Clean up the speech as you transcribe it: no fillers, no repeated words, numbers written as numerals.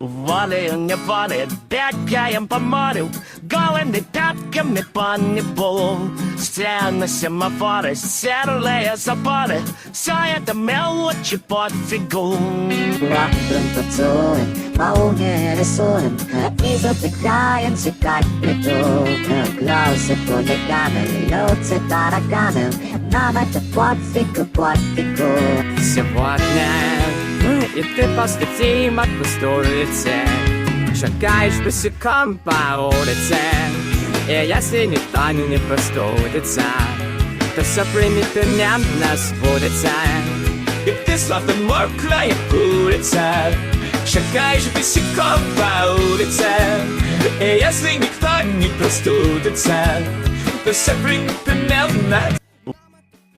Валення вали, бегаем по морю, голыми пятками по небу. Стены, семафоры, серые заборы, все это мелочи пофигу. Лапом поцелуем, по луне рисуем, и затыкаем цикать плиту. Глазы хулиганы, льются тараканы, нам это пофигу, пофигу. Сегодня и ты посветим от Кустурицы, шагаешь босиком по улице, и если никто не простудится, то все примитивно сбудется. И ты словно мокрая курица, шагаешь босиком по улице, и если никто не простудится, то все примитивно